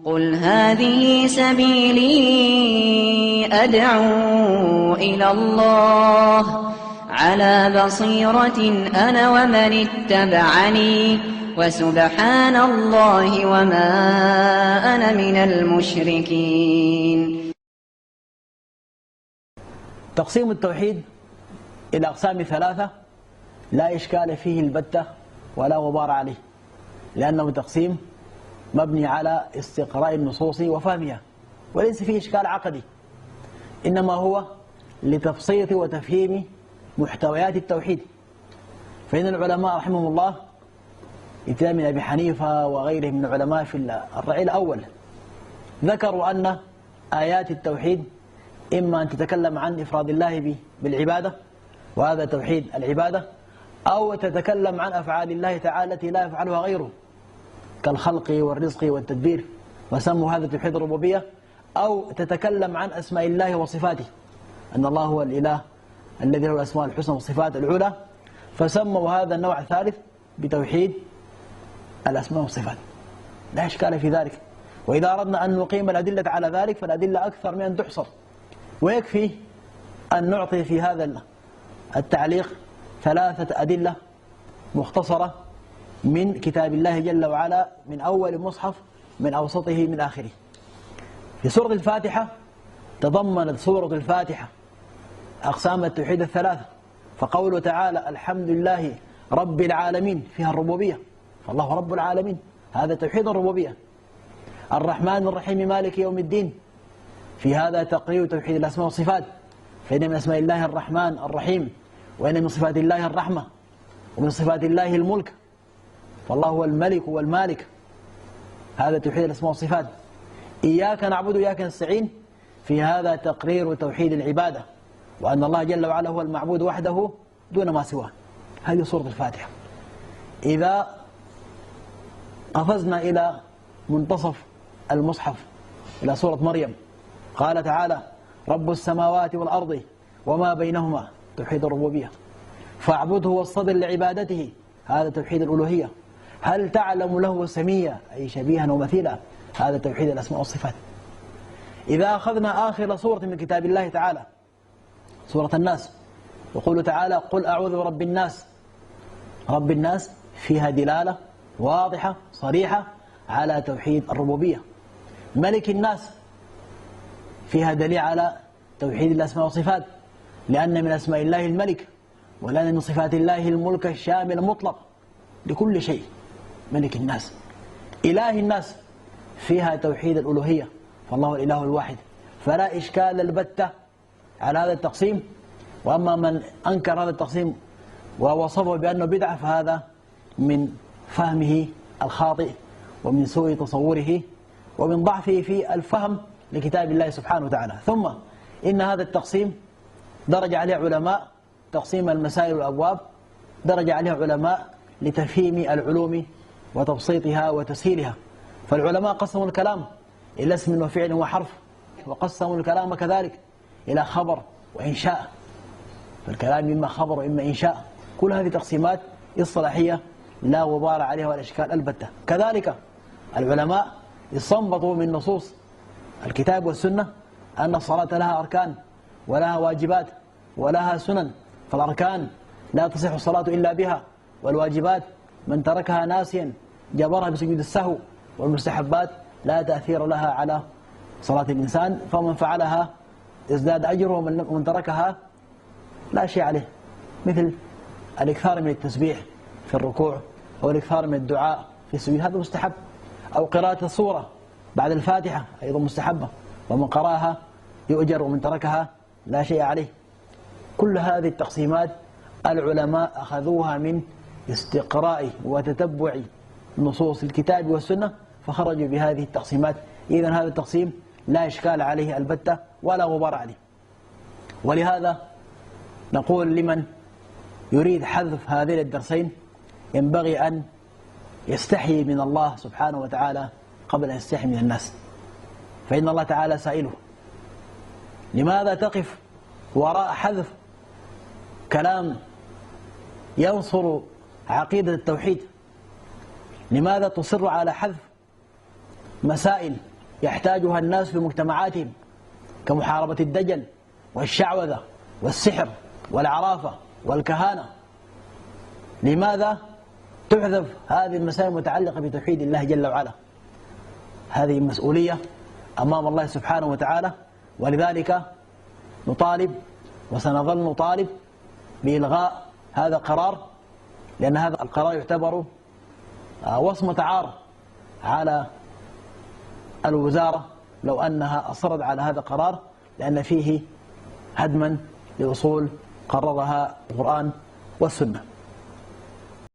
قل هذه سبيلي أدعو إلى الله على بصيرة أنا ومن اتبعني وسبحان الله وما أنا من المشركين. تقسيم التوحيد إلى أقسام ثلاثة لا إشكال فيه البتة ولا غبار عليه، لأنه تقسيم مبني على استقراء النصوص وفهمها، وليس فيه إشكال عقدي، إنما هو لتبسيط وتفهيم محتويات التوحيد. فإن العلماء رحمهم الله ابتداء من أبي حنيفة وغيرهم من العلماء في الرعي الأول ذكروا أن آيات التوحيد إما أن تتكلم عن إفراد الله بالعبادة، وهذا توحيد العبادة، أو تتكلم عن أفعال الله تعالى التي لا يفعلها غيره كالخلق والرزق والتدبير وسموا هذا توحيد الربوبية، أو تتكلم عن أسماء الله وصفاته، أن الله هو الإله الذي له الأسماء الحسنى والصفات العلى، فسموا هذا النوع الثالث بتوحيد الأسماء والصفات، لا إشكال في ذلك. وإذا أردنا أن نقيم الأدلة على ذلك فالأدلة أكثر من أن تحصر، ويكفي أن نعطي في هذا التعليق ثلاثة أدلة مختصرة من كتاب الله جل وعلا، من أول مصحف من أوسطه من آخره. في سورة الفاتحة تضمنت سورة الفاتحة أقسام التوحيد الثلاثة، فقوله تعالى الحمد لله رب العالمين فيها الربوبية، فالله رب العالمين هذا توحيد الربوبية. الرحمن الرحيم مالك يوم الدين، في هذا تقرير توحيد الأسماء والصفات، فإن من أسماء الله الرحمن الرحيم، وإن من صفات الله الرحمة، ومن صفات الله الملك، فالله هو الملك والمالك، هذا توحيد الأسماء والصفات. إياك نعبد وإياك نستعين، في هذا تقرير توحيد العبادة، وأن الله جل وعلا هو المعبود وحده دون ما سواه. هذه سورة الفاتحة. إذا قفزنا إلى منتصف المصحف إلى سورة مريم قال تعالى رب السماوات والأرض وما بينهما، توحيد الربوبية. فاعبده واصطبر لعبادته، هذا توحيد الألوهية. هل تعلم له سميا أي شبيها ومثيلا، هذا توحيد الأسماء والصفات. إذا أخذنا آخر سورة من كتاب الله تعالى سورة الناس، يقول تعالى قل أعوذ برب الناس، رب الناس فيها دلالة واضحة صريحة على توحيد الربوبية. ملك الناس فيها دليل على توحيد الأسماء والصفات، لأن من أسماء الله الملك، ولأن من صفات الله الملك الشامل المطلق لكل شيء. ملك الناس. إله الناس فيها توحيد الألوهية، فالله الإله الواحد، فلا إشكال البتة على هذا التقسيم. وأما من أنكر هذا التقسيم ووصفه بأنه بدعة فهذا من فهمه الخاطئ ومن سوء تصوره ومن ضعفه في الفهم لكتاب الله سبحانه وتعالى. ثم إن هذا التقسيم درج عليه علماء، تقسيم المسائل والأبواب درج عليه علماء لتفهيم العلوم وتبسيطها وتسهيلها. فالعلماء قسموا الكلام إلى اسم وفعل وحرف، وقسموا الكلام كذلك إلى خبر وإنشاء، فالكلام إما خبر وإما إنشاء. كل هذه تقسيمات اصطلاحية لا غبار عليها ولا إشكال البتة. كذلك العلماء استنبطوا من نصوص الكتاب والسنة أن الصلاة لها أركان ولها واجبات ولها سنن، فالأركان لا تصح الصلاة إلا بها، والواجبات من تركها ناسيا جبرها بسجود السهو، والمستحبات لا تأثير لها على صلاة الإنسان، فمن فعلها ازداد أجره، ومن تركها لا شيء عليه، مثل الإكثار من التسبيح في الركوع أو الإكثار من الدعاء في السجود، هذا مستحب، أو قراءة السورة بعد الفاتحة أيضا مستحبة، ومن قرأها يؤجر ومن تركها لا شيء عليه. كل هذه التقسيمات العلماء أخذوها من استقراء وتتبع نصوص الكتاب والسنة فخرجوا بهذه التقسيمات. إذن هذا التقسيم لا إشكال عليه البتة ولا غبار عليه. ولهذا نقول لمن يريد حذف هذين الدرسين ينبغي أن يستحي من الله سبحانه وتعالى قبل أن يستحي من الناس، فإن الله تعالى سائله لماذا تقف وراء حذف كلام ينصر عقيدة التوحيد؟ لماذا تصر على حذف مسائل يحتاجها الناس في مجتمعاتهم كمحاربة الدجل والشعوذة والسحر والعرافة والكهانة. لماذا تحذف هذه المسائل المتعلقة بتوحيد الله جل وعلا؟ هذه مسؤولية أمام الله سبحانه وتعالى، ولذلك نطالب وسنظل نطالب بإلغاء هذا القرار، لأن هذا القرار يعتبر وصمة عار على الوزارة لو أنها أصرت على هذا القرار، لأن فيه هدما لأصول قررها القرآن والسنة.